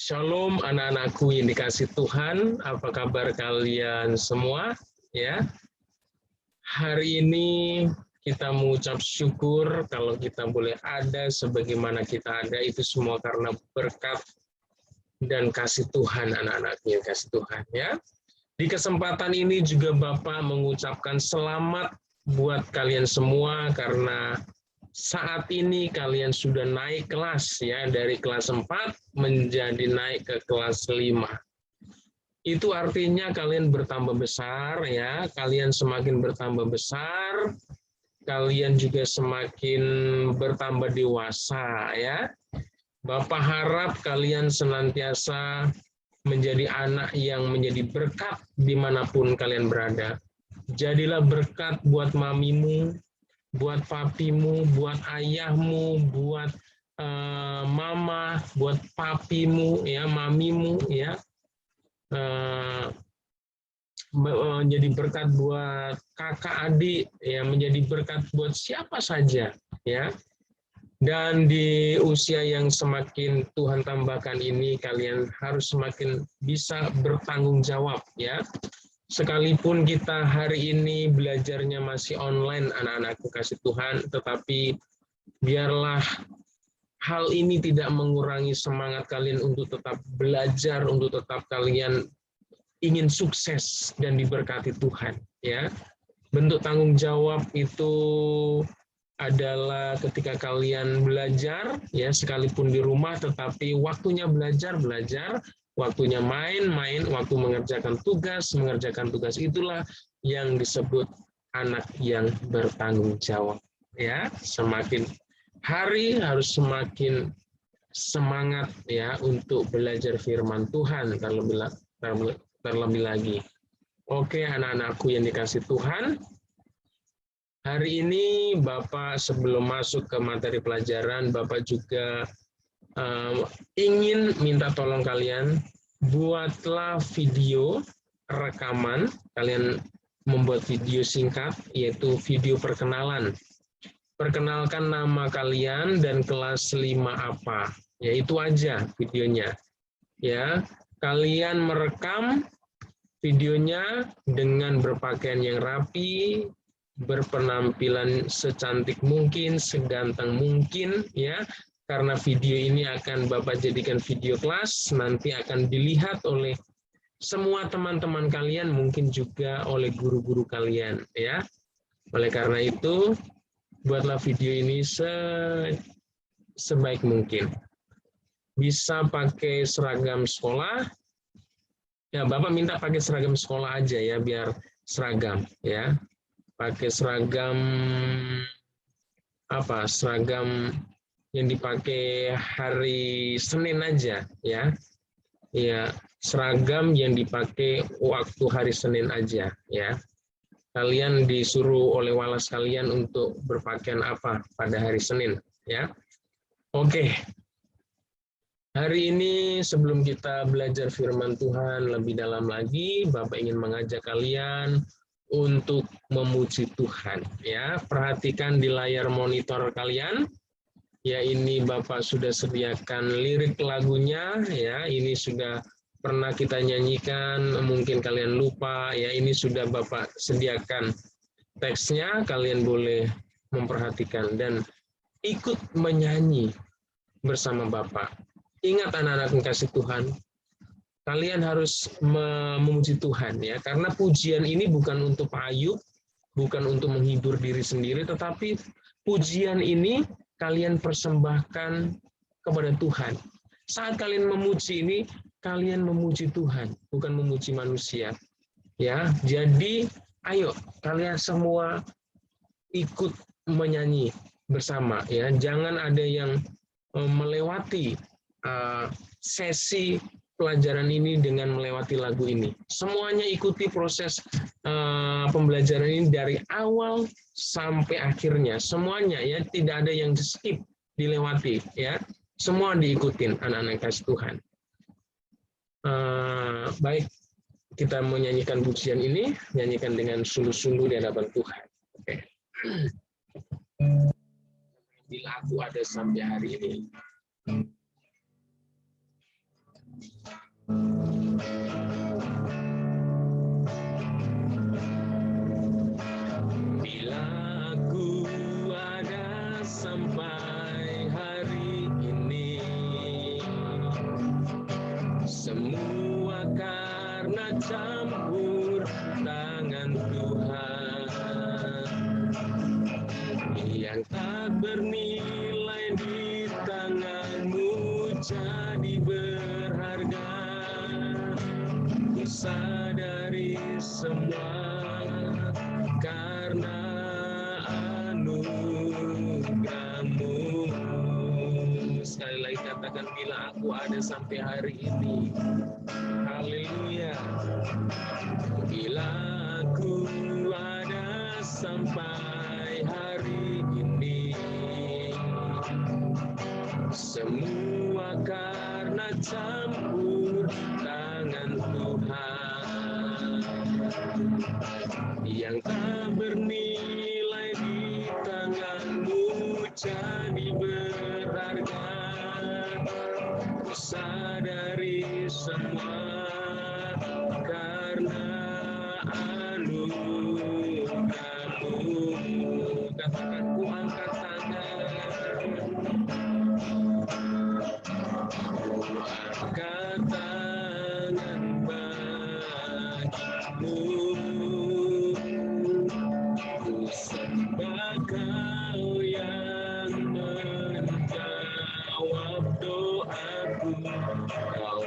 Shalom anak-anakku yang dikasih Tuhan, apa kabar kalian semua? Ya, hari ini kita mengucap syukur kalau kita boleh ada sebagaimana kita ada, itu semua karena berkat dan kasih Tuhan, anak-anaknya kasih Tuhan. Ya, di kesempatan ini juga Bapak mengucapkan selamat buat kalian semua karena saat ini kalian sudah naik kelas ya, dari kelas 4 menjadi naik ke kelas 5. Itu artinya kalian bertambah besar ya, kalian semakin bertambah besar, kalian juga semakin bertambah dewasa ya. Bapak harap kalian senantiasa menjadi anak yang menjadi berkat dimanapun kalian berada. Jadilah berkat buat mamimu, buat papimu, buat ayahmu, buat mama, buat papimu, ya, mamimu, ya, menjadi berkat buat kakak adik, ya, menjadi berkat buat siapa saja, ya. Dan di usia yang semakin Tuhan tambahkan ini, kalian harus semakin bisa bertanggung jawab, ya. Sekalipun kita hari ini belajarnya masih online, anak-anakku kasih Tuhan, tetapi biarlah hal ini tidak mengurangi semangat kalian untuk tetap belajar, untuk tetap kalian ingin sukses dan diberkati Tuhan. Ya, bentuk tanggung jawab itu adalah ketika kalian belajar, ya sekalipun di rumah, tetapi waktunya belajar, waktunya main, waktu mengerjakan tugas itulah yang disebut anak yang bertanggung jawab. Ya, semakin hari harus semakin semangat ya untuk belajar firman Tuhan terlebih lagi. Oke, anak-anakku yang dikasih Tuhan, hari ini Bapak sebelum masuk ke materi pelajaran, Bapak juga ingin minta tolong kalian, buatlah video rekaman, kalian membuat video singkat, yaitu video perkenalan. Perkenalkan nama kalian dan kelas 5 apa, ya itu aja videonya. Ya, kalian merekam videonya dengan berpakaian yang rapi, berpenampilan secantik mungkin, seganteng mungkin, ya, karena video ini akan Bapak jadikan video kelas, nanti akan dilihat oleh semua teman-teman kalian, mungkin juga oleh guru-guru kalian, ya. Oleh karena itu, buatlah video ini sebaik mungkin. Bisa pakai seragam sekolah, ya Bapak minta pakai seragam sekolah aja ya, biar seragam, ya. Pakai seragam apa? Seragam yang dipakai hari Senin aja ya. Ya, seragam yang dipakai waktu hari Senin aja ya. Kalian disuruh oleh walas kalian untuk berpakaian apa pada hari Senin ya. Oke. Hari ini sebelum kita belajar firman Tuhan lebih dalam lagi, Bapak ingin mengajak kalian untuk memuji Tuhan. Ya, perhatikan di layar monitor kalian. Ya, ini Bapak sudah sediakan lirik lagunya. Ya, ini sudah pernah kita nyanyikan. Mungkin kalian lupa. Ya, ini sudah Bapak sediakan teksnya. Kalian boleh memperhatikan dan ikut menyanyi bersama Bapak. Ingat anak-anak yang kasih Tuhan. Kalian harus memuji Tuhan ya, karena pujian ini bukan untuk Pak Ayub, bukan untuk menghibur diri sendiri, tetapi pujian ini kalian persembahkan kepada Tuhan. Saat kalian memuji ini, kalian memuji Tuhan, bukan memuji manusia. Ya, jadi ayo kalian semua ikut menyanyi bersama ya. Jangan ada yang melewati sesi pelajaran ini dengan melewati lagu ini. Semuanya ikuti proses pembelajaran ini dari awal sampai akhirnya. Semuanya ya, tidak ada yang di-skip, dilewati ya. Semua diikutin anak-anak kasih Tuhan. Baik, kita menyanyikan pujian ini, nyanyikan dengan sungguh-sungguh di hadapan Tuhan. Oke. Bila aku ada sampai hari ini. Bila aku ada sampai hari ini, semua karena campur tangan Tuhan yang tak bernilai di tangan-Mu jadi berharga. Ku sadari semua karena anugerah-Mu. Sekali lagi katakan, bila aku ada sampai hari ini. Haleluya. Bila aku ada sampai hari ini, semua karena campur tangan Tuhan yang tak bernilai di tangan-Mu jadi berharga. Ku sadari semua karena anugerah-Mu. Katakan, ku angkat tangan, angkat tangan bagimu. Ku sembah Kau yang menjawab doaku. Kau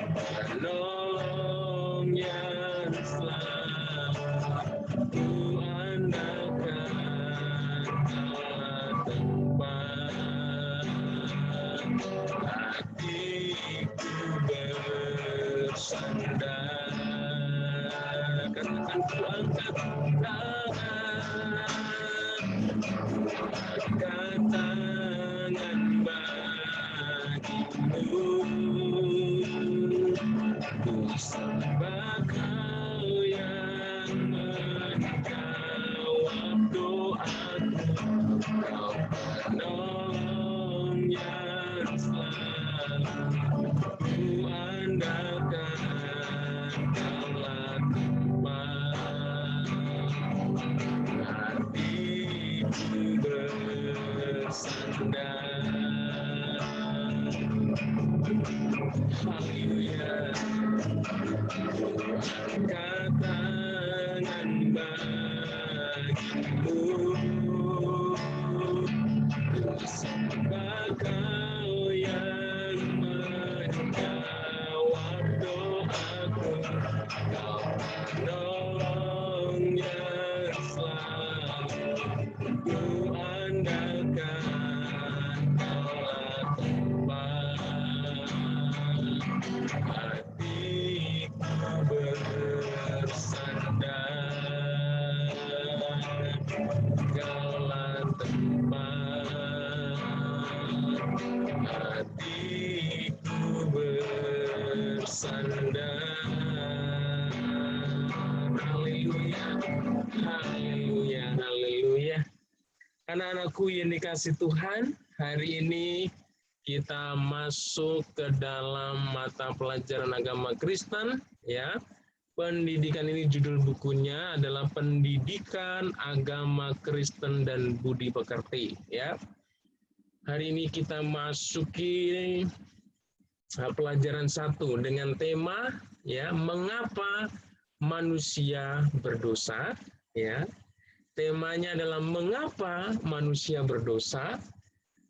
penolong yang selalu ku andalkan kala tempat hatiku bersandar. Katakan, ku angkat tangan, angkat tangan bagimu. Ku sembah Kau yang menjawab doaku. Kau penolong yang selalu ku andalkan kala tempat hatiku bersandar. Haleluya. Angkat tangan bagimu. Ku sembah Kau yang menjawab doaku. Kau penolong yang selalu ku andalkan kala tempat hatiku bersandar. Kala tempat hatiku bersandar. Haleluya, haleluya, haleluya. Anak-anakku yang dikasih Tuhan, hari ini kita masuk ke dalam mata pelajaran agama Kristen, ya. Pendidikan ini judul bukunya adalah Pendidikan Agama Kristen dan Budi Pekerti, ya. Hari ini kita masuki pelajaran 1 dengan tema, ya, mengapa manusia berdosa, ya. Temanya adalah mengapa manusia berdosa.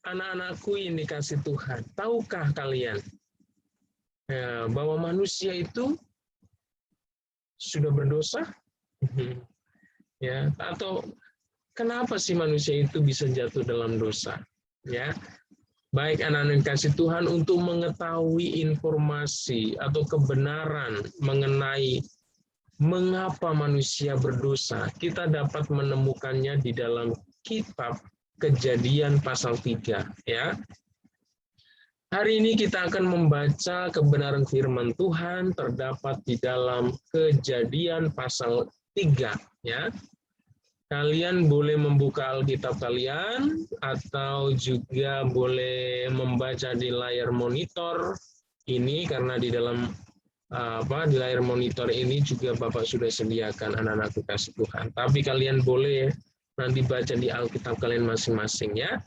Anak-anakku yang dikasih Tuhan, tahukah kalian bahwa manusia itu sudah berdosa? Ya, atau kenapa sih manusia itu bisa jatuh dalam dosa? Ya, baik anak-anak yang dikasih Tuhan, untuk mengetahui informasi atau kebenaran mengenai mengapa manusia berdosa, kita dapat menemukannya di dalam kitab Kejadian pasal 3, ya. Hari ini kita akan membaca kebenaran firman Tuhan terdapat di dalam Kejadian pasal 3, ya. Kalian boleh membuka Alkitab kalian atau juga boleh membaca di layar monitor, ini karena di dalam di layar monitor ini juga Bapak sudah sediakan anak-anakku kasih Tuhan. Tapi kalian boleh nanti baca di Alkitab kalian masing-masing ya.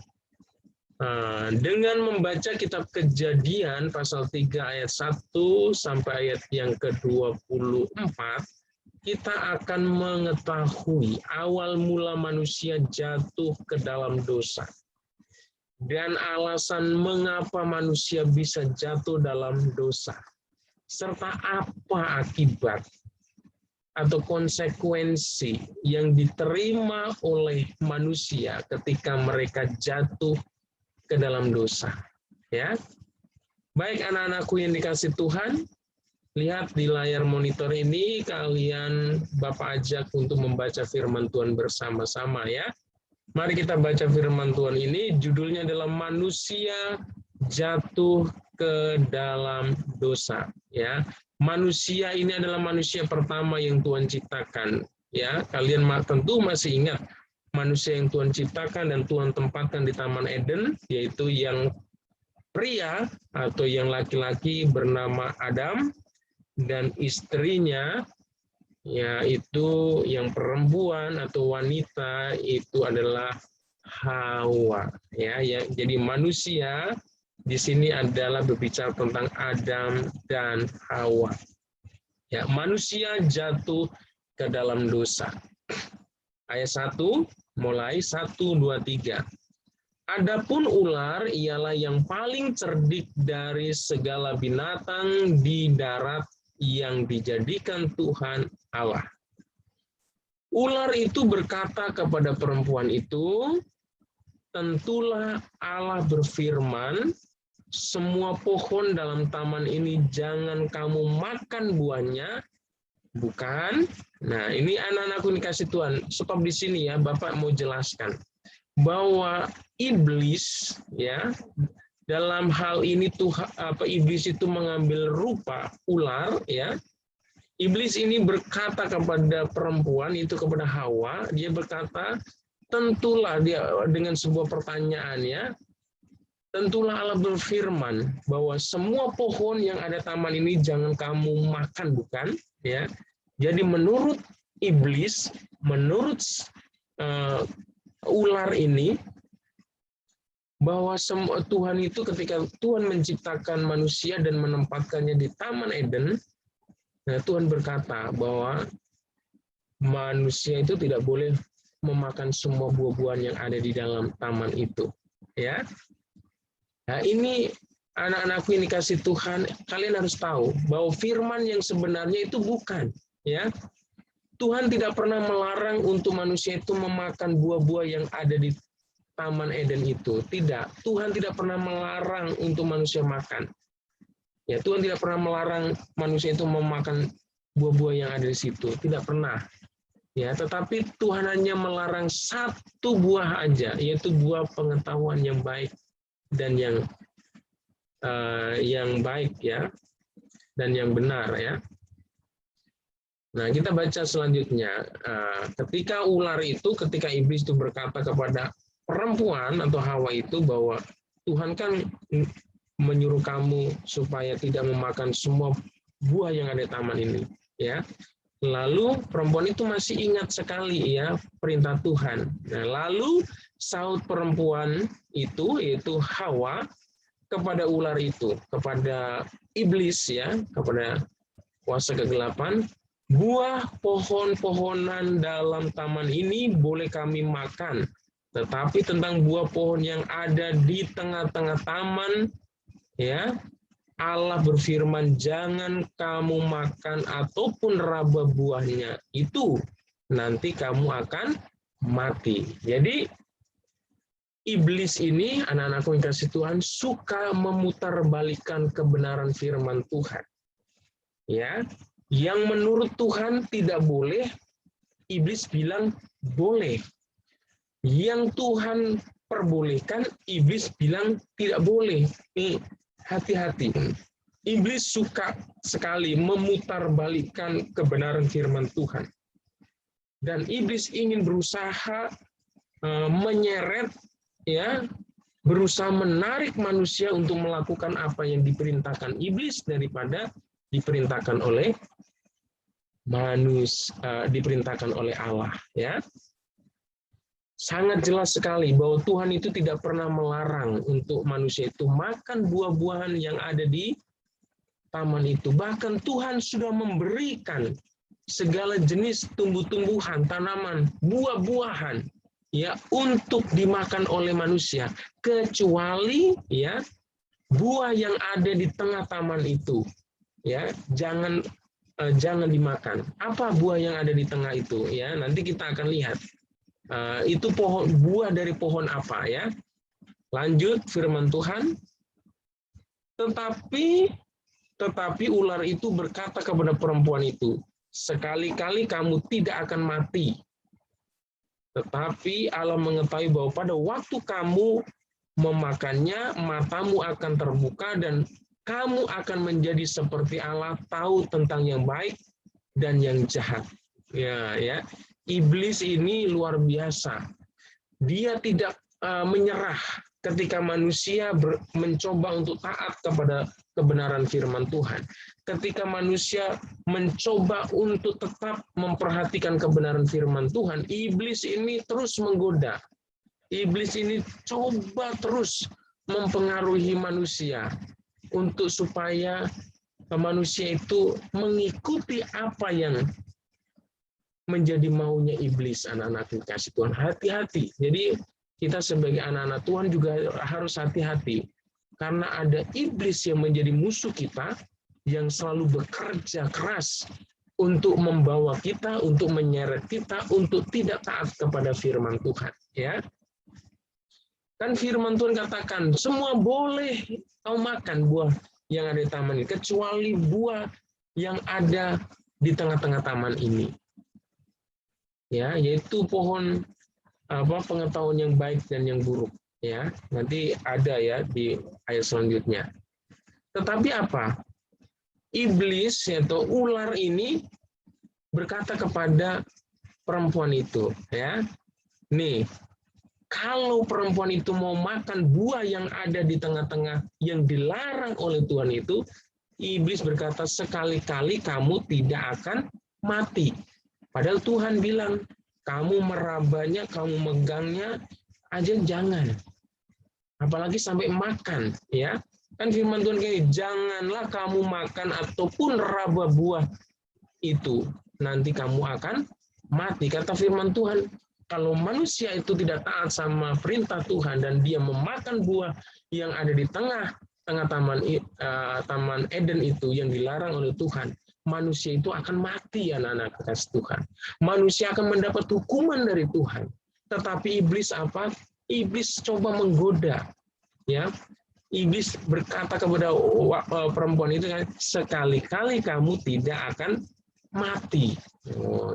Dengan membaca kitab Kejadian pasal 3 ayat 1 sampai ayat yang ke-24, kita akan mengetahui awal mula manusia jatuh ke dalam dosa. Dan alasan mengapa manusia bisa jatuh dalam dosa. Serta apa akibat atau konsekuensi yang diterima oleh manusia ketika mereka jatuh ke dalam dosa. Ya, baik anak-anakku yang dikasih Tuhan, lihat di layar monitor ini kalian Bapak ajak untuk membaca firman Tuhan bersama-sama ya. Mari kita baca firman Tuhan ini, judulnya adalah manusia jatuh ke dalam dosa ya. Manusia ini adalah manusia pertama yang Tuhan ciptakan ya. Kalian tentu masih ingat manusia yang Tuhan ciptakan dan Tuhan tempatkan di Taman Eden, yaitu yang pria atau yang laki-laki bernama Adam dan istrinya yaitu yang perempuan atau wanita itu adalah Hawa ya. Jadi manusia di sini adalah berbicara tentang Adam dan Hawa. Ya, manusia jatuh ke dalam dosa. Ayat 1, mulai 1, 2, 3. Adapun ular ialah yang paling cerdik dari segala binatang di darat yang dijadikan Tuhan Allah. Ular itu berkata kepada perempuan itu, tentulah Allah berfirman, semua pohon dalam taman ini jangan kamu makan buahnya, bukan? Nah, ini anak-anakku dikasih Tuhan. Sebab di sini ya, Bapak mau jelaskan bahwa iblis ya, dalam hal ini iblis itu mengambil rupa ular ya. Iblis ini berkata kepada perempuan itu, kepada Hawa, dia berkata, tentulah dia dengan sebuah pertanyaan ya. Tentulah Allah berfirman bahwa semua pohon yang ada taman ini jangan kamu makan, bukan? Ya. Jadi menurut iblis, menurut ular ini, bahwa Tuhan itu ketika Tuhan menciptakan manusia dan menempatkannya di Taman Eden, nah Tuhan berkata bahwa manusia itu tidak boleh memakan semua buah-buahan yang ada di dalam taman itu. Ya. Nah, ini anak-anakku yang dikasih Tuhan, kalian harus tahu bahwa firman yang sebenarnya itu bukan, ya. Tuhan tidak pernah melarang untuk manusia itu memakan buah-buah yang ada di Taman Eden itu. Tidak, Tuhan tidak pernah melarang untuk manusia makan. Ya, Tuhan tidak pernah melarang manusia itu memakan buah-buah yang ada di situ. Tidak pernah. Ya, tetapi Tuhan hanya melarang satu buah aja, yaitu buah pengetahuan yang baik dan yang baik ya, dan yang benar ya. Nah, kita baca selanjutnya. Ketika iblis itu berkata kepada perempuan atau Hawa itu bahwa Tuhan kan menyuruh kamu supaya tidak memakan semua buah yang ada di taman ini, ya. Lalu perempuan itu masih ingat sekali ya perintah Tuhan. Nah, lalu sahut perempuan itu, yaitu Hawa, kepada ular itu, kepada iblis ya, kepada kuasa kegelapan, buah pohon-pohonan dalam taman ini boleh kami makan, tetapi tentang buah pohon yang ada di tengah-tengah taman, ya, Allah berfirman, jangan kamu makan ataupun raba buahnya, itu nanti kamu akan mati. Jadi iblis ini, anak-anakku yang kasih Tuhan, suka memutarbalikkan kebenaran firman Tuhan. Ya, yang menurut Tuhan tidak boleh, iblis bilang boleh. Yang Tuhan perbolehkan, iblis bilang tidak boleh. Hati-hati. Iblis suka sekali memutarbalikkan kebenaran firman Tuhan. Dan iblis ingin berusaha menyeret ya berusaha menarik manusia untuk melakukan apa yang diperintahkan iblis daripada diperintahkan oleh diperintahkan oleh Allah, ya. Sangat jelas sekali bahwa Tuhan itu tidak pernah melarang untuk manusia itu makan buah-buahan yang ada di taman itu. Bahkan Tuhan sudah memberikan segala jenis tumbuh-tumbuhan, tanaman, buah-buahan ya untuk dimakan oleh manusia, kecuali ya buah yang ada di tengah taman itu ya jangan dimakan. Apa buah yang ada di tengah itu ya? Nanti kita akan lihat. Itu buah dari pohon apa ya? Lanjut firman Tuhan. Tetapi ular itu berkata kepada perempuan itu, sekali-kali kamu tidak akan mati. Tetapi Allah mengetahui bahwa pada waktu kamu memakannya, matamu akan terbuka dan kamu akan menjadi seperti Allah, tahu tentang yang baik dan yang jahat. Ya. Iblis ini luar biasa. Dia tidak menyerah ketika manusia mencoba untuk taat kepada kebenaran firman Tuhan. Ketika manusia mencoba untuk tetap memperhatikan kebenaran firman Tuhan, iblis ini terus menggoda. Iblis ini coba terus mempengaruhi manusia untuk supaya manusia itu mengikuti apa yang menjadi maunya iblis. Anak-anak kasih Tuhan, hati-hati. Jadi kita sebagai anak-anak Tuhan juga harus hati-hati. Karena ada iblis yang menjadi musuh kita, yang selalu bekerja keras untuk membawa kita, untuk menyeret kita, untuk tidak taat kepada firman Tuhan. Ya, kan firman Tuhan katakan, semua boleh kau makan buah yang ada di taman ini, kecuali buah yang ada di tengah-tengah taman ini. Ya, yaitu pohon pengetahuan yang baik dan yang buruk. Ya, nanti ada ya di ayat selanjutnya. Tetapi apa? Iblis atau ular ini berkata kepada perempuan itu, ya, nih, kalau perempuan itu mau makan buah yang ada di tengah-tengah yang dilarang oleh Tuhan itu, iblis berkata, sekali-kali kamu tidak akan mati. Padahal Tuhan bilang, kamu merabanya, kamu megangnya aja jangan. Apalagi sampai makan, ya. Kan firman Tuhan kayak, janganlah kamu makan ataupun raba buah itu, nanti kamu akan mati. Kata firman Tuhan, kalau manusia itu tidak taat sama perintah Tuhan dan dia memakan buah yang ada di tengah taman Eden itu yang dilarang oleh Tuhan, manusia itu akan mati, anak-anak kasih Tuhan. Manusia akan mendapat hukuman dari Tuhan. Tetapi iblis apa? Iblis coba menggoda, ya. Iblis berkata kepada perempuan itu, sekali-kali kamu tidak akan mati.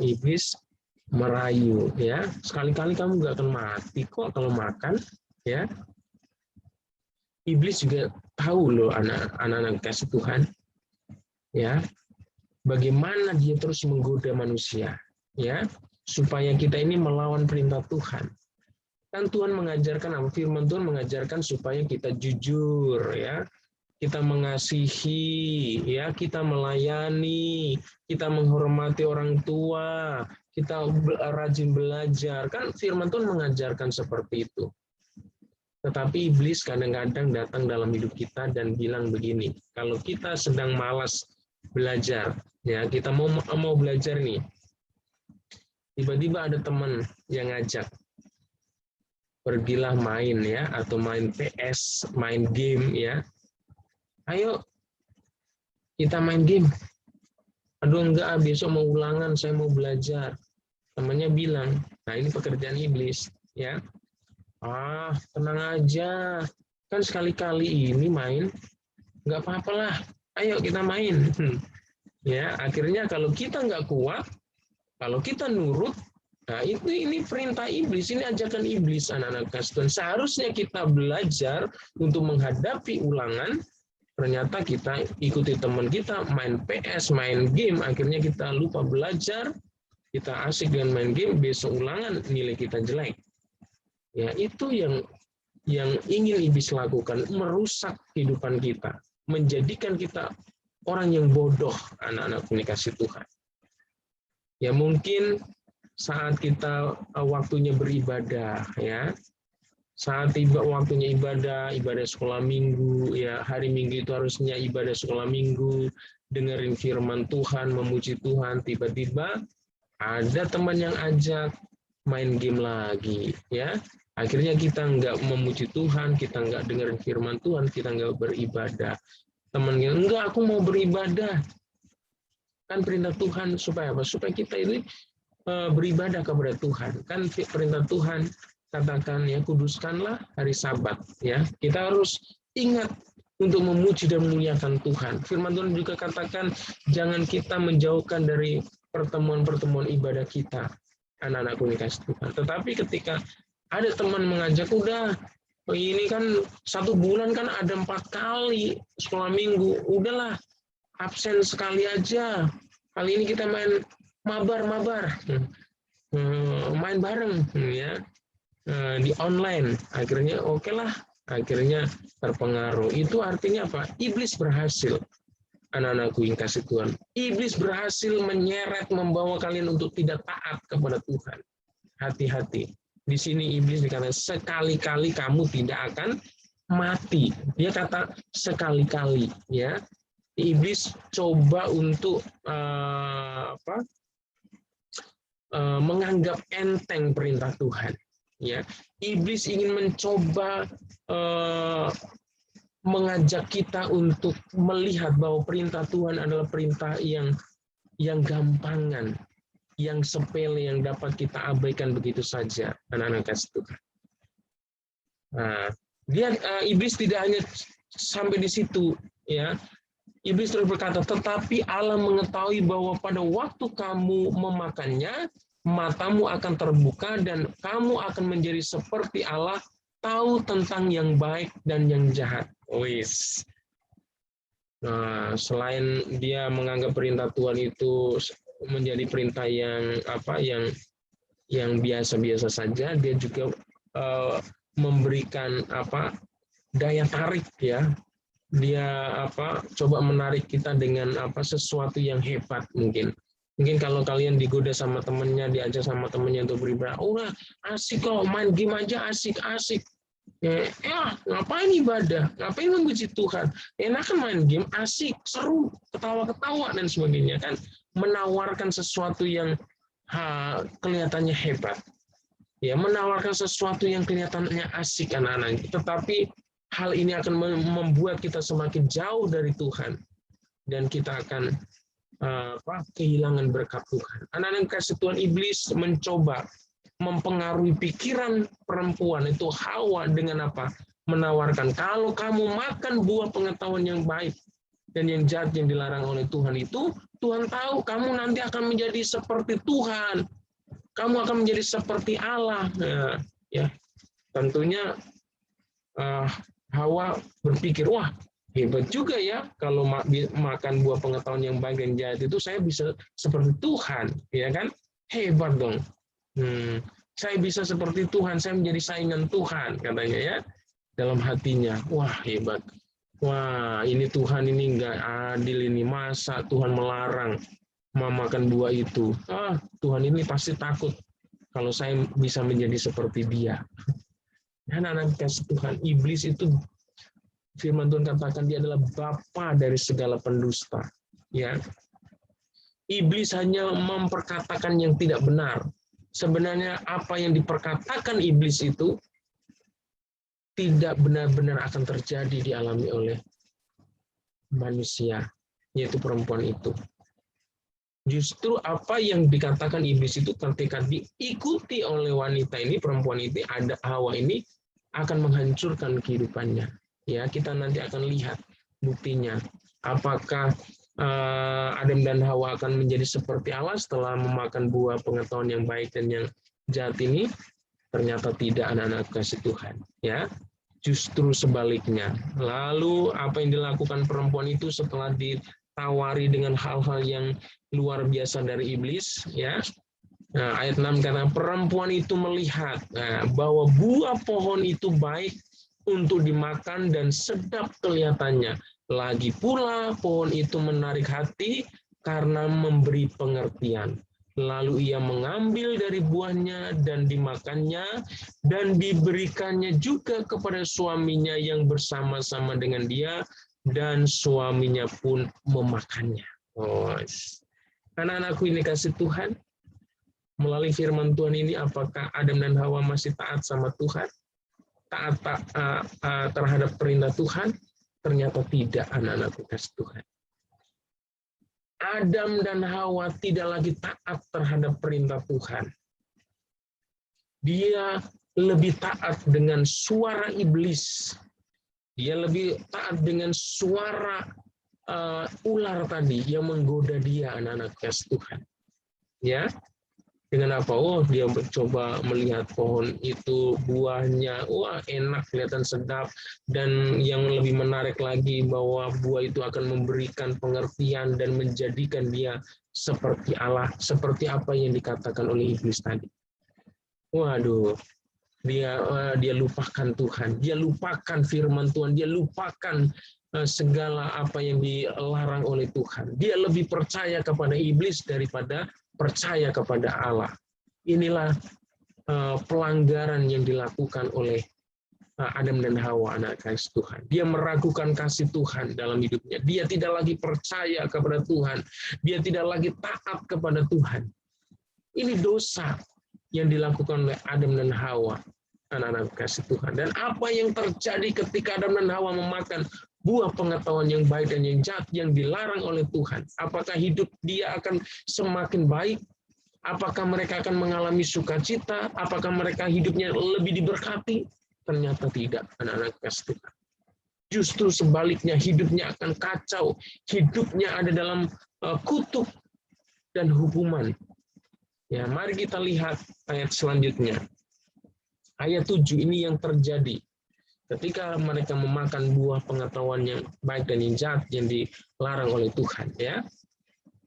Iblis merayu, ya. Sekali-kali kamu nggak akan mati kok kalau makan, ya. Iblis juga tahu loh anak-anak kasih Tuhan, ya. Bagaimana dia terus menggoda manusia, ya, supaya kita ini melawan perintah Tuhan. Kan Tuhan mengajarkan apa? Firman Tuhan mengajarkan supaya kita jujur, ya. Kita mengasihi, ya, kita melayani, kita menghormati orang tua, kita rajin belajar. Kan firman Tuhan mengajarkan seperti itu. Tetapi iblis kadang-kadang datang dalam hidup kita dan bilang begini, kalau kita sedang malas belajar, ya, kita mau belajar nih, tiba-tiba ada teman yang ngajak, pergilah main, ya, atau main PS, main game, ya. Ayo kita main game. Aduh enggak, besok mau ulangan, saya mau belajar. Temannya bilang, nah ini pekerjaan iblis, ya. Tenang aja, kan sekali-kali ini main, nggak apa-apalah, ayo kita main. Ya, akhirnya kalau kita nggak kuat, kalau kita nurut, nah ini perintah iblis, ini ajakan iblis, anak-anak Kristen. Seharusnya kita belajar untuk menghadapi ulangan, ternyata kita ikuti teman kita main PS, main game, akhirnya kita lupa belajar, kita asik dengan main game, besok ulangan nilai kita jelek. Ya, itu yang yang ingin iblis lakukan, merusak kehidupan kita, menjadikan kita orang yang bodoh, anak-anak komunikasi Tuhan. Ya mungkin saat kita waktunya beribadah, ya, saat tiba waktunya ibadah sekolah minggu, ya hari Minggu itu harusnya ibadah sekolah minggu, dengerin firman Tuhan, memuji Tuhan, tiba-tiba ada teman yang ajak main game lagi, ya. Akhirnya kita nggak memuji Tuhan, kita nggak dengerin firman Tuhan, kita nggak beribadah. Temannya, enggak, aku mau beribadah. Kan perintah Tuhan supaya apa? Supaya kita ini beribadah kepada Tuhan. Kan perintah Tuhan katakan ya, kuduskanlah hari Sabat, ya. Kita harus ingat untuk memuji dan memuliakan Tuhan. Firman Tuhan juga katakan jangan kita menjauhkan dari pertemuan-pertemuan ibadah kita, anak-anak komunikasi Tuhan. Tetapi ketika ada teman mengajak, udah ini kan 1 bulan kan ada 4 kali sekolah minggu, udahlah absen sekali aja. Kali ini kita main mabar, main bareng, ya, di online. Akhirnya oke lah, akhirnya terpengaruh. Itu artinya apa? Iblis berhasil, anak-anakku yang kasih Tuhan. Iblis berhasil menyeret, membawa kalian untuk tidak taat kepada Tuhan. Hati-hati. Di sini iblis dikatakan sekali-kali kamu tidak akan mati. Dia kata sekali-kali, ya. Iblis coba untuk menganggap enteng perintah Tuhan. Ya, iblis ingin mencoba mengajak kita untuk melihat bahwa perintah Tuhan adalah perintah yang gampangan, yang sepele, yang dapat kita abaikan begitu saja, anak-anak kasih Tuhan. Nah, iblis tidak hanya sampai di situ, ya. Iblis terus berkata, tetapi Allah mengetahui bahwa pada waktu kamu memakannya, matamu akan terbuka dan kamu akan menjadi seperti Allah, tahu tentang yang baik dan yang jahat. Wis. Nah, selain dia menganggap perintah Tuhan itu menjadi perintah yang biasa-biasa saja, dia juga memberikan daya tarik, ya. Dia coba menarik kita dengan sesuatu yang hebat. Mungkin kalau kalian digoda sama temennya, diajak sama temennya untuk beribadah, udah asik kok, main game aja asik ngapain ibadah, ngapain memuji Tuhan, enakan main game asik, seru, ketawa-ketawa dan sebagainya, kan menawarkan sesuatu yang kelihatannya hebat, ya, menawarkan sesuatu yang kelihatannya asik, anak-anak. Tetapi hal ini akan membuat kita semakin jauh dari Tuhan, dan kita akan kehilangan berkat Tuhan. Anak-anak kasih Tuhan, iblis mencoba mempengaruhi pikiran perempuan itu Hawa dengan menawarkan, kalau kamu makan buah pengetahuan yang baik dan yang jahat yang dilarang oleh Tuhan itu, Tuhan tahu kamu nanti akan menjadi seperti Tuhan, kamu akan menjadi seperti Allah. Nah, ya, tentunya Hawa berpikir, wah hebat juga ya, kalau makan buah pengetahuan yang baik dan jahat itu saya bisa seperti Tuhan, ya kan? Hebat dong. Saya bisa seperti Tuhan, saya menjadi saingan Tuhan, katanya, ya, dalam hatinya. Wah hebat. Wah, ini Tuhan ini nggak adil ini, masa Tuhan melarang memakan buah itu? Tuhan ini pasti takut kalau saya bisa menjadi seperti dia. Anak-anak kasih Tuhan, iblis itu firman Tuhan katakan dia adalah bapa dari segala pendusta. Ya, iblis hanya memperkatakan yang tidak benar. Sebenarnya apa yang diperkatakan iblis itu tidak benar-benar akan terjadi, dialami oleh manusia, yaitu perempuan itu. Justru apa yang dikatakan iblis itu ketika diikuti oleh wanita ini, perempuan ini, ada Hawa ini, akan menghancurkan kehidupannya. Ya, kita nanti akan lihat buktinya. Apakah Adam dan Hawa akan menjadi seperti Allah setelah memakan buah pengetahuan yang baik dan yang jahat ini? Ternyata tidak, anak-anak kasih Tuhan. Ya, justru sebaliknya. Lalu apa yang dilakukan perempuan itu setelah ditawari dengan hal-hal yang luar biasa dari iblis? Ya, nah, ayat 6 karena perempuan itu melihat bahwa buah pohon itu baik untuk dimakan dan sedap kelihatannya. Lagi pula pohon itu menarik hati karena memberi pengertian. Lalu ia mengambil dari buahnya dan dimakannya, dan diberikannya juga kepada suaminya yang bersama-sama dengan dia, dan suaminya pun memakannya. Oh, anak-anakku ini kasih Tuhan, melalui firman Tuhan ini, apakah Adam dan Hawa masih taat sama Tuhan? Taat terhadap perintah Tuhan? Ternyata tidak, anak-anakku kasih Tuhan. Adam dan Hawa tidak lagi taat terhadap perintah Tuhan. Dia lebih taat dengan suara iblis. Dia lebih taat dengan suara ular tadi yang menggoda dia, anak-anak kasih Tuhan. Ya, dengan apa? Oh, dia mencoba melihat pohon itu, buahnya, wah enak, kelihatan sedap, dan yang lebih menarik lagi bahwa buah itu akan memberikan pengertian dan menjadikan dia seperti Allah, seperti apa yang dikatakan oleh iblis tadi. Waduh, dia lupakan Tuhan, dia lupakan firman Tuhan, dia lupakan segala apa yang dilarang oleh Tuhan. Dia lebih percaya kepada iblis daripada percaya kepada Allah. Inilah pelanggaran yang dilakukan oleh Adam dan Hawa, anak kasih Tuhan. Dia meragukan kasih Tuhan dalam hidupnya. Dia tidak lagi percaya kepada Tuhan. Dia tidak lagi taat kepada Tuhan. Ini dosa yang dilakukan oleh Adam dan Hawa, anak-anak kasih Tuhan. Dan apa yang terjadi ketika Adam dan Hawa memakan buah pengetahuan yang baik dan yang jahat yang dilarang oleh Tuhan? Apakah hidup dia akan semakin baik? Apakah mereka akan mengalami sukacita? Apakah mereka hidupnya lebih diberkati? Ternyata tidak, anak-anak kasih Tuhan. Justru sebaliknya, hidupnya akan kacau. Hidupnya ada dalam kutuk dan hukuman. Ya, mari kita lihat ayat selanjutnya. Ayat 7 ini yang terjadi ketika mereka memakan buah pengetahuan yang baik dan yang jahat yang dilarang oleh Tuhan, ya.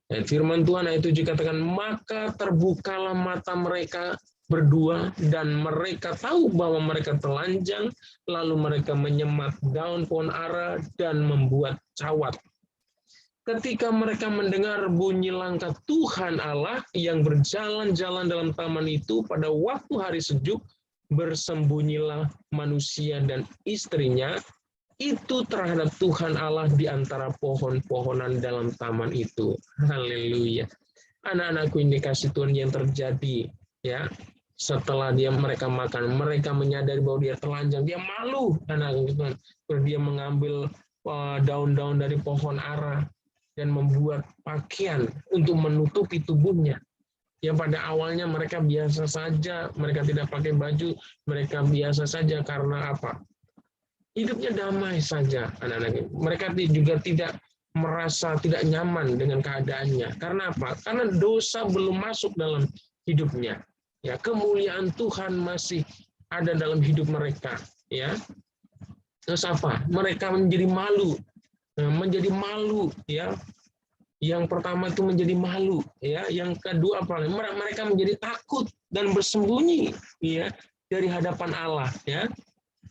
Dan firman Tuhan ayat 7 katakan, maka terbukalah mata mereka berdua dan mereka tahu bahwa mereka telanjang, lalu mereka menyemat daun pohon ara dan membuat cawat. Ketika mereka mendengar bunyi langkah Tuhan Allah yang berjalan-jalan dalam taman itu pada waktu hari sejuk, bersembunyilah manusia dan istrinya itu terhadap Tuhan Allah di antara pohon-pohonan dalam taman itu. Haleluya. Anak-anakku, ini kasih Tuhan yang terjadi, ya. Setelah mereka makan, mereka menyadari bahwa dia telanjang, dia malu. Anak-anak, dia mengambil daun-daun dari pohon ara dan membuat pakaian untuk menutupi tubuhnya. Yang pada awalnya mereka biasa saja, mereka tidak pakai baju, mereka biasa saja karena apa? Hidupnya damai saja, anak-anak. Mereka juga tidak merasa tidak nyaman dengan keadaannya. Karena apa? Karena dosa belum masuk dalam hidupnya. Ya, kemuliaan Tuhan masih ada dalam hidup mereka. Ya, terus apa? Mereka menjadi malu, ya. Yang pertama itu menjadi malu, ya. Yang kedua apa? Mereka menjadi takut dan bersembunyi, ya, dari hadapan Allah, ya.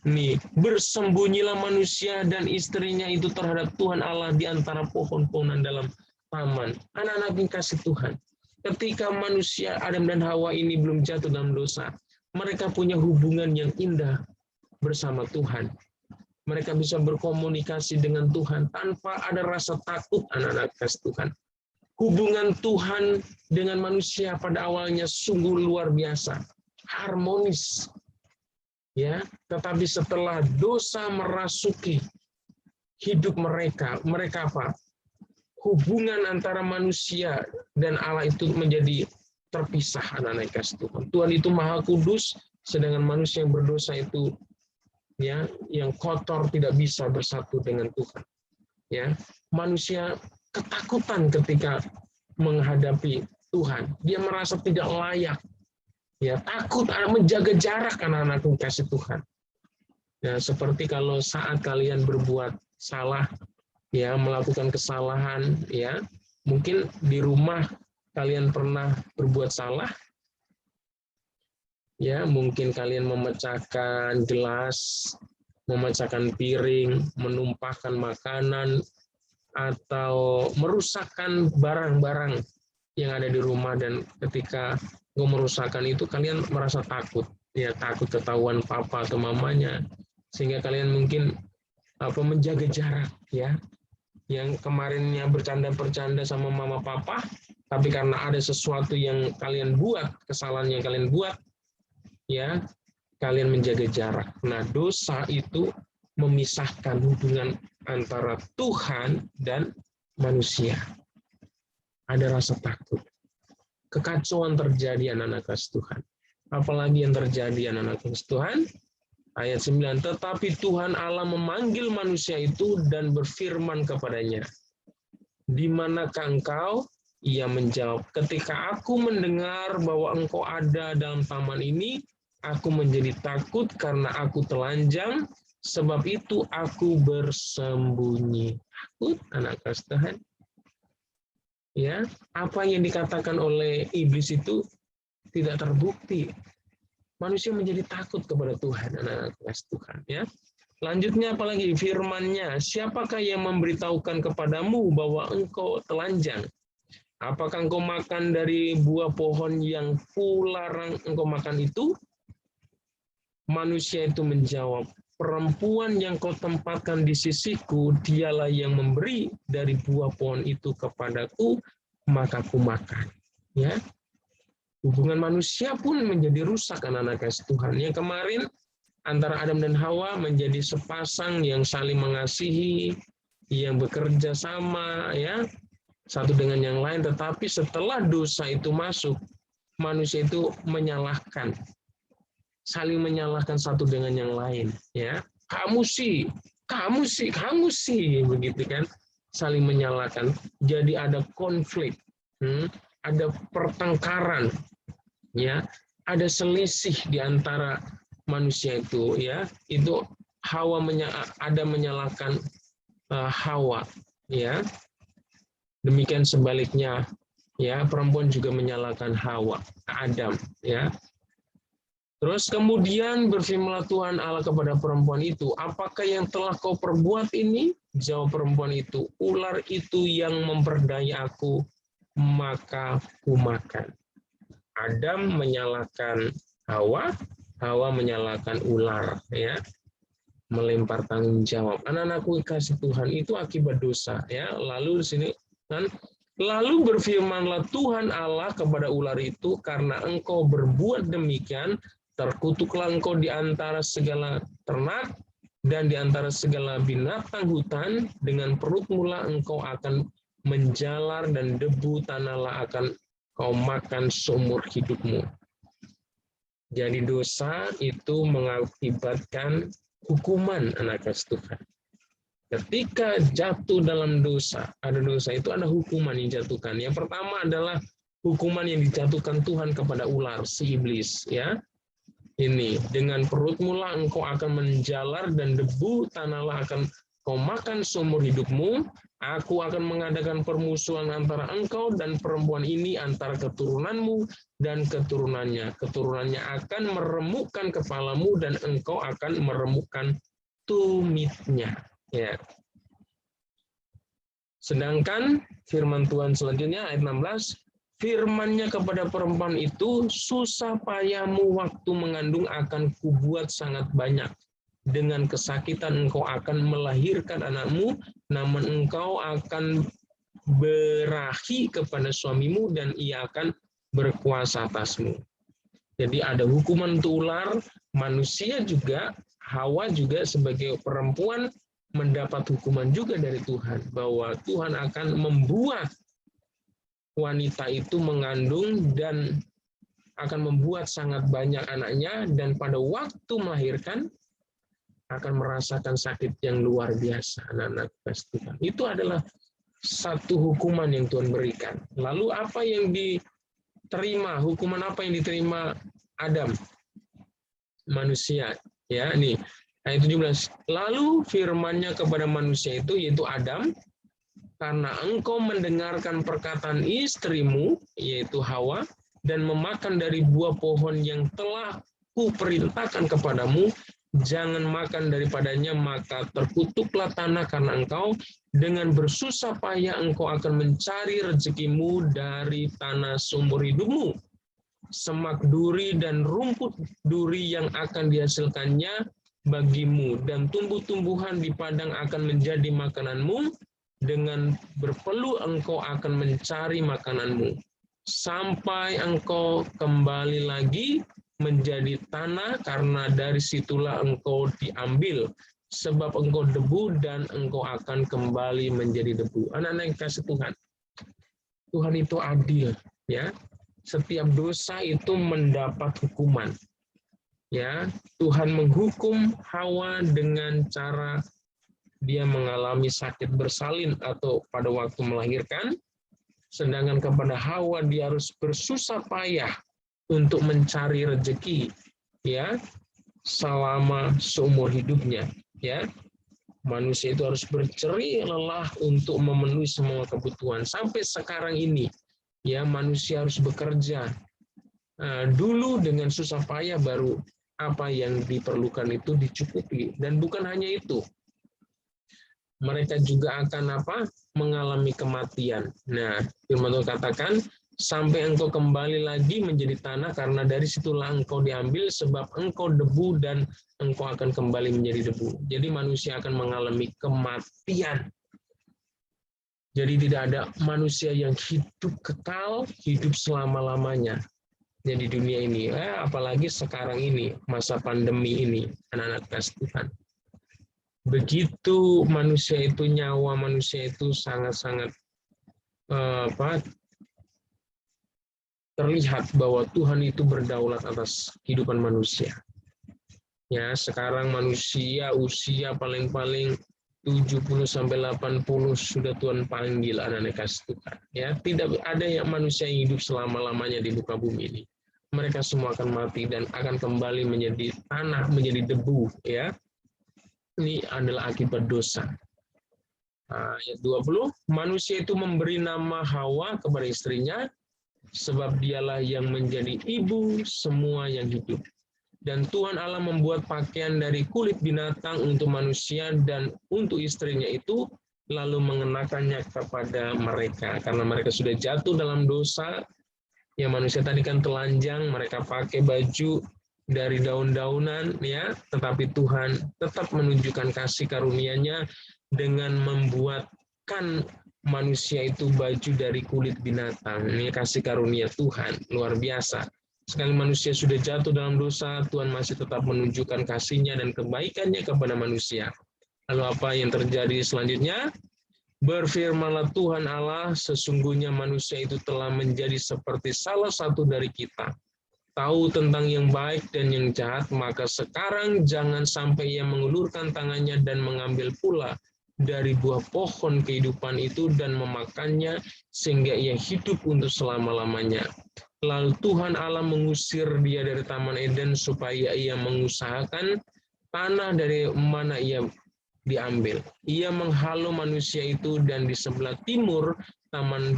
Nih, bersembunyilah manusia dan istrinya itu terhadap Tuhan Allah di antara pohon-pohonan dalam taman. Anak-anak yang kasih Tuhan, ketika manusia Adam dan Hawa ini belum jatuh dalam dosa, mereka punya hubungan yang indah bersama Tuhan. Mereka bisa berkomunikasi dengan Tuhan tanpa ada rasa takut, anak-anak kasih Tuhan. Hubungan Tuhan dengan manusia pada awalnya sungguh luar biasa, harmonis. Ya, tetapi setelah dosa merasuki hidup mereka apa? Hubungan antara manusia dan Allah itu menjadi terpisah, anak-anak kasih Tuhan. Tuhan itu Maha Kudus, sedangkan manusia yang berdosa itu, ya, yang kotor tidak bisa bersatu dengan Tuhan. Ya, manusia ketakutan ketika menghadapi Tuhan. Dia merasa tidak layak. Ya, takut, menjaga jarak, anak-anak kasih Tuhan. Ya, seperti kalau saat kalian berbuat salah, ya, melakukan kesalahan, ya, mungkin di rumah kalian pernah berbuat salah, ya, mungkin kalian memecahkan gelas, memecahkan piring, menumpahkan makanan, atau merusakkan barang-barang yang ada di rumah. Dan ketika engkau merusakkan itu, kalian merasa takut, ya, takut ketahuan papa atau mamanya, sehingga kalian mungkin menjaga jarak, ya. Yang kemarinnya bercanda-bercanda sama mama papa, tapi karena ada sesuatu yang kalian buat, kesalahan yang kalian buat, ya, kalian menjaga jarak. Nah, dosa itu memisahkan hubungan antara Tuhan dan manusia. Ada rasa takut. Kekacauan terjadi anak-anak kasih Tuhan. Apalagi yang terjadi anak-anak kasih Tuhan? Ayat 9, tetapi Tuhan Allah memanggil manusia itu dan berfirman kepadanya, di manakah engkau? Ia menjawab, ketika aku mendengar bahwa engkau ada dalam taman ini, aku menjadi takut karena aku telanjang, sebab itu aku bersembunyi. Takut anak kasih Tuhan. Ya, apa yang dikatakan oleh iblis itu tidak terbukti. Manusia menjadi takut kepada Tuhan, anak-anak kasih Tuhan. Ya, lanjutnya apalagi firman-Nya, siapakah yang memberitahukan kepadamu bahwa engkau telanjang? Apakah engkau makan dari buah pohon yang kularang engkau makan itu? Manusia itu menjawab, perempuan yang kau tempatkan di sisiku, dialah yang memberi dari buah pohon itu kepadaku, maka ku makan. Ya, hubungan manusia pun menjadi rusak, anak-anak kasih Tuhan. Yang kemarin antara Adam dan Hawa menjadi sepasang yang saling mengasihi, yang bekerja sama, ya, satu dengan yang lain. Tetapi setelah dosa itu masuk, manusia itu menyalahkan, saling menyalahkan satu dengan yang lain. Ya, kamu sih, begitu kan? Saling menyalahkan. Jadi ada konflik, ada pertengkaran. Ya, ada selisih di antara manusia itu, ya. Itu Adam menyalahkan Hawa, ya. Demikian sebaliknya, ya, perempuan juga menyalahkan Hawa, Adam, ya. Terus kemudian berfirmanlah Tuhan Allah kepada perempuan itu, apakah yang telah kau perbuat ini? Jawab perempuan itu, ular itu yang memperdaya aku, maka ku makan. Adam menyalahkan Hawa, Hawa menyalahkan ular, ya, melempar tanggung jawab. Anak-anakku kasih Tuhan, itu akibat dosa, ya. Lalu di sini kan, lalu berfirmanlah Tuhan Allah kepada ular itu, karena engkau berbuat demikian, terkutuklah engkau di antara segala ternak dan di antara segala binatang hutan, dengan perutmu lah engkau akan menjalar dan debu tanahlah akan kau makan seumur hidupmu. Jadi dosa itu mengakibatkan hukuman, anak kasih Tuhan. Ketika jatuh dalam dosa, ada dosa itu ada hukuman yang dijatuhkan. Yang pertama adalah hukuman yang dijatuhkan Tuhan kepada ular, si iblis, ya. Ini, dengan perutmu lah engkau akan menjalar dan debu tanahlah akan kau makan seumur hidupmu. Aku akan mengadakan permusuhan antara engkau dan perempuan ini, antara keturunanmu dan keturunannya. Keturunannya akan meremukkan kepalamu dan engkau akan meremukkan tumitnya. Ya. Sedangkan firman Tuhan selanjutnya ayat 16, firman-Nya kepada perempuan itu, susah payahmu waktu mengandung akan kubuat sangat banyak. Dengan kesakitan engkau akan melahirkan anakmu, namun engkau akan berahi kepada suamimu dan ia akan berkuasa atasmu. Jadi ada hukuman untuk ular, manusia juga, Hawa juga sebagai perempuan mendapat hukuman juga dari Tuhan, bahwa Tuhan akan membuat wanita itu mengandung dan akan membuat sangat banyak anaknya, dan pada waktu melahirkan akan merasakan sakit yang luar biasa, anak-anak kasih Tuhan. Itu adalah satu hukuman yang Tuhan berikan. Lalu apa yang diterima? Hukuman apa yang diterima Adam? Manusia. Ya, nih. Ayat 17. Lalu firman-Nya kepada manusia itu, yaitu Adam, karena engkau mendengarkan perkataan istrimu, yaitu Hawa, dan memakan dari buah pohon yang telah kuperintahkan kepadamu, jangan makan daripadanya, maka terkutuklah tanah karena engkau, dengan bersusah payah engkau akan mencari rezekimu dari tanah sumber hidupmu. Semak duri dan rumput duri yang akan dihasilkannya bagimu, dan tumbuh-tumbuhan di padang akan menjadi makananmu, dengan berpeluh engkau akan mencari makananmu, sampai engkau kembali lagi menjadi tanah, karena dari situlah engkau diambil, sebab engkau debu dan engkau akan kembali menjadi debu. Anak-anak yang kasih Tuhan, Tuhan itu adil, ya. Setiap dosa itu mendapat hukuman. Ya, Tuhan menghukum Hawa dengan cara dia mengalami sakit bersalin atau pada waktu melahirkan, sedangkan kepada Hawa dia harus bersusah payah untuk mencari rezeki, ya, selama seumur hidupnya, ya. Manusia itu harus berjerih lelah untuk memenuhi semua kebutuhan. Sampai sekarang ini, ya, manusia harus bekerja dulu dengan susah payah, baru apa yang diperlukan itu dicukupi. Dan bukan hanya itu, mereka juga akan mengalami kematian. Nah, firman Tuhan katakan, sampai engkau kembali lagi menjadi tanah, karena dari situlah engkau diambil, sebab engkau debu dan engkau akan kembali menjadi debu. Jadi manusia akan mengalami kematian. Jadi tidak ada manusia yang hidup kekal, hidup selama-lamanya di dunia ini. Apalagi sekarang ini, masa pandemi ini, anak-anak kasih Tuhan. Begitu manusia itu, nyawa manusia itu sangat-sangat terlihat bahwa Tuhan itu berdaulat atas kehidupan manusia. Ya, sekarang manusia usia paling-paling 70-80 sudah Tuhan panggil anak-anak kasih Tuhan. Ya, tidak ada yang manusia yang hidup selama-lamanya di muka bumi ini. Mereka semua akan mati dan akan kembali menjadi tanah, menjadi debu. Ya, ini adalah akibat dosa. Ayat 20, manusia itu memberi nama Hawa kepada istrinya, sebab dialah yang menjadi ibu semua yang hidup. Dan Tuhan Allah membuat pakaian dari kulit binatang untuk manusia dan untuk istrinya itu, lalu mengenakannya kepada mereka. Karena mereka sudah jatuh dalam dosa, ya manusia tadi kan telanjang, mereka pakai baju dari daun-daunan, ya. Tetapi Tuhan tetap menunjukkan kasih karunia-Nya dengan membuatkan manusia itu baju dari kulit binatang. Ini kasih karunia Tuhan, luar biasa. Sekali manusia sudah jatuh dalam dosa, Tuhan masih tetap menunjukkan kasih-Nya dan kebaikan-Nya kepada manusia. Lalu apa yang terjadi selanjutnya? Berfirmanlah Tuhan Allah, sesungguhnya manusia itu telah menjadi seperti salah satu dari kita, tahu tentang yang baik dan yang jahat, maka sekarang jangan sampai ia mengulurkan tangannya dan mengambil pula dari buah pohon kehidupan itu dan memakannya, sehingga ia hidup untuk selama-lamanya. Lalu Tuhan Allah mengusir dia dari Taman Eden supaya ia mengusahakan tanah dari mana ia diambil. Ia menghalau manusia itu, dan di sebelah timur taman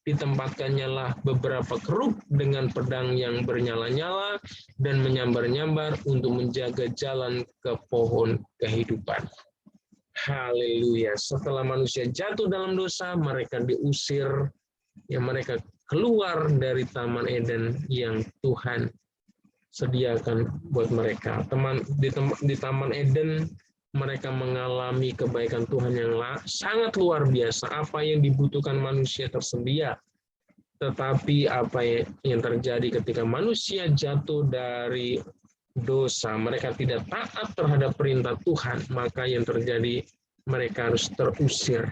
ditempatkannya lah beberapa keruk dengan pedang yang bernyala-nyala dan menyambar-nyambar untuk menjaga jalan ke pohon kehidupan. Haleluya. Setelah manusia jatuh dalam dosa, mereka diusir, ya, mereka keluar dari Taman Eden yang Tuhan sediakan buat mereka. Di Taman Eden, mereka mengalami kebaikan Tuhan yang sangat luar biasa. Apa yang dibutuhkan manusia tersedia. Tetapi apa yang terjadi ketika manusia jatuh dari dosa, mereka tidak taat terhadap perintah Tuhan, maka yang terjadi, mereka harus terusir,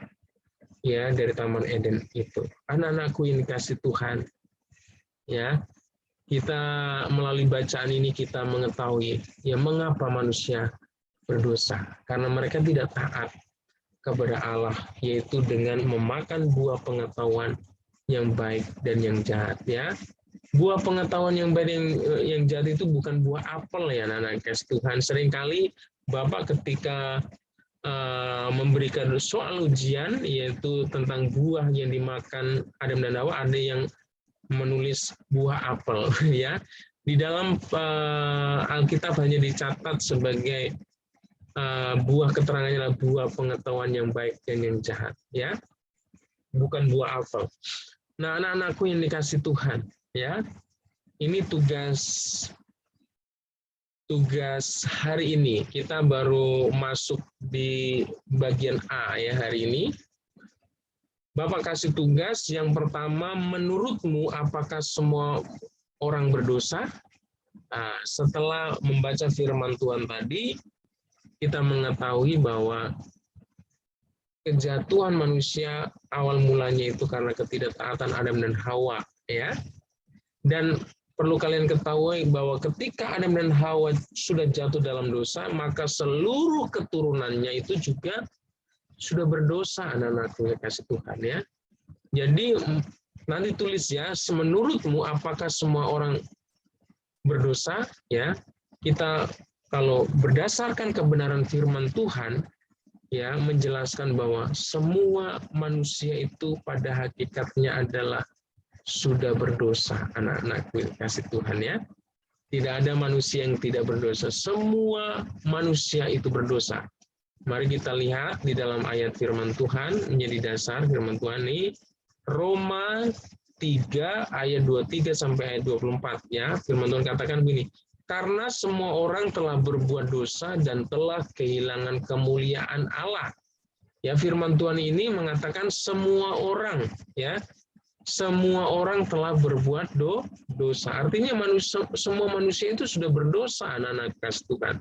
ya, dari Taman Eden itu. Anak-anakku yang dikasih Tuhan, ya, kita melalui bacaan ini kita mengetahui, ya, mengapa manusia berdosa, karena mereka tidak taat kepada Allah, yaitu dengan memakan buah pengetahuan yang baik dan yang jahat, ya. Buah pengetahuan yang baik dan yang jahat itu bukan buah apel, ya, anak-anak kasih Tuhan. Seringkali Bapak ketika memberikan soal ujian, yaitu tentang buah yang dimakan Adam dan Hawa, ada yang menulis buah apel, ya. Di dalam Alkitab hanya dicatat sebagai buah keterangannya adalah buah pengetahuan yang baik dan yang jahat, ya, bukan buah apel. Nah, anak-anakku yang dikasih Tuhan, ya, ini tugas hari ini. Kita baru masuk di bagian A ya hari ini. Bapak kasih tugas yang pertama, menurutmu apakah semua orang berdosa? Nah, setelah membaca firman Tuhan tadi, kita mengetahui bahwa kejatuhan manusia awal mulanya itu karena ketidaktaatan Adam dan Hawa, ya. Dan perlu kalian ketahui bahwa ketika Adam dan Hawa sudah jatuh dalam dosa, maka seluruh keturunannya itu juga sudah berdosa, anak-anakku yang kasih Tuhan, ya. Jadi nanti tulis ya, menurutmu apakah semua orang berdosa, ya. Kita kalau berdasarkan kebenaran firman Tuhan, ya, menjelaskan bahwa semua manusia itu pada hakikatnya adalah sudah berdosa, anak-anak kasih Tuhan, ya. Tidak ada manusia yang tidak berdosa. Semua manusia itu berdosa. Mari kita lihat di dalam ayat firman Tuhan, menjadi dasar firman Tuhan ini, Roma 3 ayat 23 sampai ayat 24, ya. Firman Tuhan katakan begini, karena semua orang telah berbuat dosa dan telah kehilangan kemuliaan Allah. Ya, firman Tuhan ini mengatakan semua orang, ya. Semua orang telah berbuat dosa. Artinya semua manusia itu sudah berdosa, anak-anak kasih Tuhan.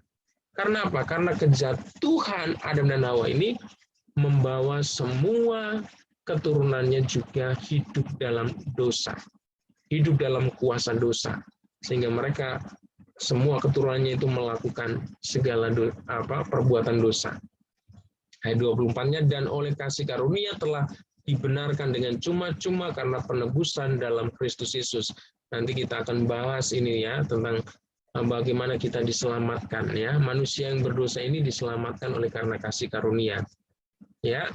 Karena apa? Karena kejatuhan Adam dan Hawa ini membawa semua keturunannya juga hidup dalam dosa. Hidup dalam kuasa dosa. Sehingga mereka semua keturunannya itu melakukan segala perbuatan dosa. Ayat 24-nya, dan oleh kasih karunia telah dibenarkan dengan cuma-cuma karena penebusan dalam Kristus Yesus. Nanti kita akan bahas ini ya, tentang bagaimana kita diselamatkan ya. Manusia yang berdosa ini diselamatkan oleh karena kasih karunia. Ya.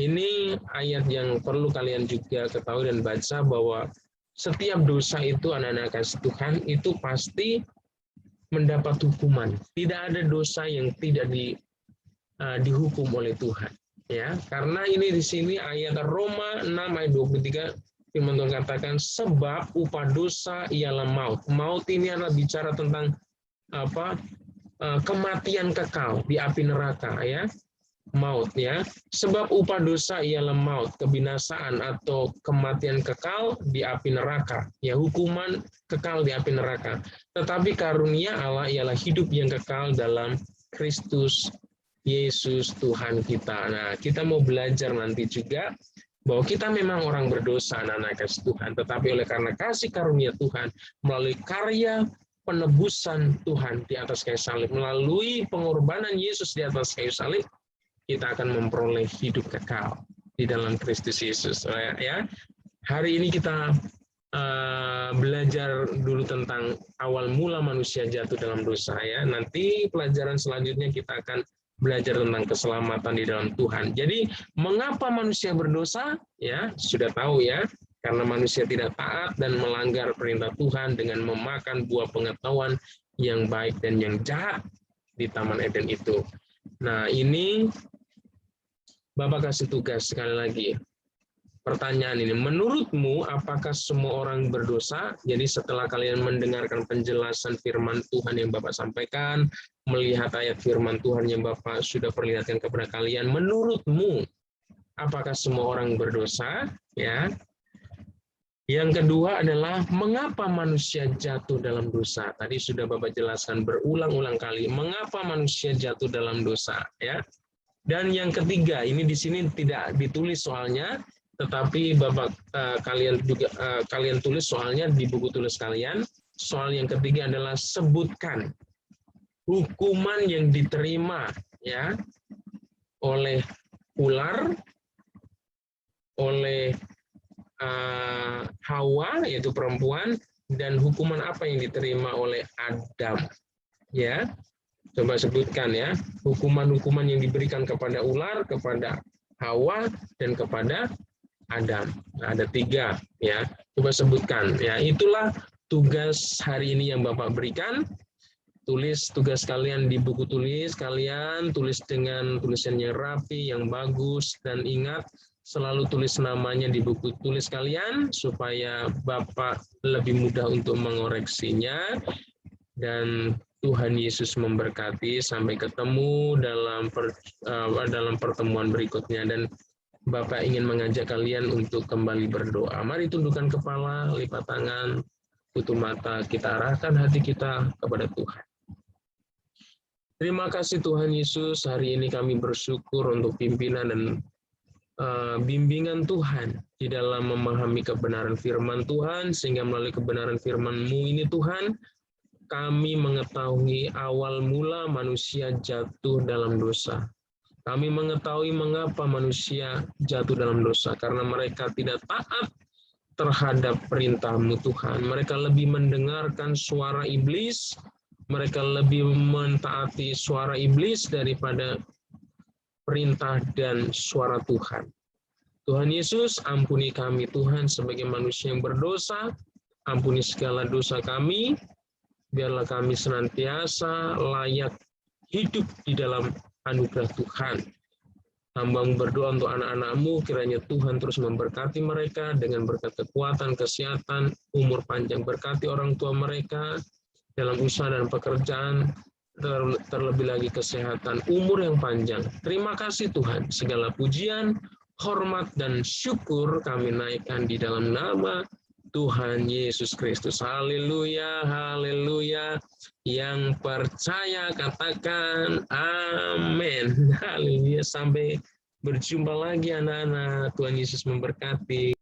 Ini ayat yang perlu kalian juga ketahui dan baca, bahwa setiap dosa itu, anak-anak kasih Tuhan, itu pasti mendapat hukuman. Tidak ada dosa yang tidak dihukum oleh Tuhan. Ya, karena ini di sini ayat Roma 6 ayat 23, firman Tuhan katakan, sebab upah dosa ialah maut. Maut ini adalah bicara tentang kematian kekal di api neraka, ya. Maut, ya. Sebab upah dosa ialah maut, kebinasaan atau kematian kekal di api neraka, ya, hukuman kekal di api neraka. Tetapi karunia Allah ialah hidup yang kekal dalam Kristus Yesus Tuhan kita. Nah, kita mau belajar nanti juga bahwa kita memang orang berdosa, anak-anak kasih Tuhan, tetapi oleh karena kasih karunia Tuhan, melalui karya penebusan Tuhan di atas kayu salib, melalui pengorbanan Yesus di atas kayu salib, kita akan memperoleh hidup kekal di dalam Kristus Yesus. Ya, hari ini kita belajar dulu tentang awal mula manusia jatuh dalam dosa, ya. Nanti pelajaran selanjutnya kita akan belajar tentang keselamatan di dalam Tuhan. Jadi, mengapa manusia berdosa? Ya, sudah tahu ya, karena manusia tidak taat dan melanggar perintah Tuhan dengan memakan buah pengetahuan yang baik dan yang jahat di Taman Eden itu. Nah, ini Bapak kasih tugas sekali lagi. Pertanyaan ini, menurutmu apakah semua orang berdosa? Jadi setelah kalian mendengarkan penjelasan firman Tuhan yang Bapak sampaikan, melihat ayat firman Tuhan yang Bapak sudah perlihatkan kepada kalian, menurutmu apakah semua orang berdosa? Ya. Yang kedua adalah mengapa manusia jatuh dalam dosa? Tadi sudah Bapak jelaskan berulang-ulang kali, mengapa manusia jatuh dalam dosa, ya. Dan yang ketiga, ini di sini tidak ditulis soalnya, tetapi Bapak kalian tulis soalnya di buku tulis kalian. Soal yang ketiga adalah sebutkan hukuman yang diterima, ya, oleh ular, oleh Hawa yaitu perempuan, dan hukuman apa yang diterima oleh Adam, ya. Coba sebutkan ya, hukuman-hukuman yang diberikan kepada ular, kepada Hawa, dan kepada Adam. Nah, ada 3 ya. Coba sebutkan ya. Itulah tugas hari ini yang Bapak berikan. Tulis tugas kalian di buku tulis kalian, tulis dengan tulisan yang rapi, yang bagus, dan ingat selalu tulis namanya di buku tulis kalian supaya Bapak lebih mudah untuk mengoreksinya. Dan Tuhan Yesus memberkati. Sampai ketemu dalam pertemuan berikutnya. Dan Bapak ingin mengajak kalian untuk kembali berdoa. Mari tundukkan kepala, lipat tangan, tutup mata, kita arahkan hati kita kepada Tuhan. Terima kasih Tuhan Yesus, hari ini kami bersyukur untuk pimpinan dan bimbingan Tuhan di dalam memahami kebenaran firman Tuhan, sehingga melalui kebenaran firman-Mu ini Tuhan, kami mengetahui awal mula manusia jatuh dalam dosa. Kami mengetahui mengapa manusia jatuh dalam dosa, karena mereka tidak taat terhadap perintah-Mu Tuhan. Mereka lebih mendengarkan suara iblis, mereka lebih mentaati suara iblis daripada perintah dan suara Tuhan. Tuhan Yesus, ampuni kami Tuhan sebagai manusia yang berdosa, ampuni segala dosa kami, biarlah kami senantiasa layak hidup di dalam anugerah Tuhan. Hamba-Mu berdoa untuk anak-anak-Mu, kiranya Tuhan terus memberkati mereka dengan berkat kekuatan, kesehatan, umur panjang, berkati orang tua mereka, dalam usaha dan pekerjaan, terlebih lagi kesehatan, umur yang panjang. Terima kasih Tuhan, segala pujian, hormat, dan syukur kami naikkan di dalam nama Tuhan Yesus Kristus. Haleluya, haleluya. Yang percaya katakan amin. Haleluya. Sampai berjumpa lagi anak-anak. Tuhan Yesus memberkati.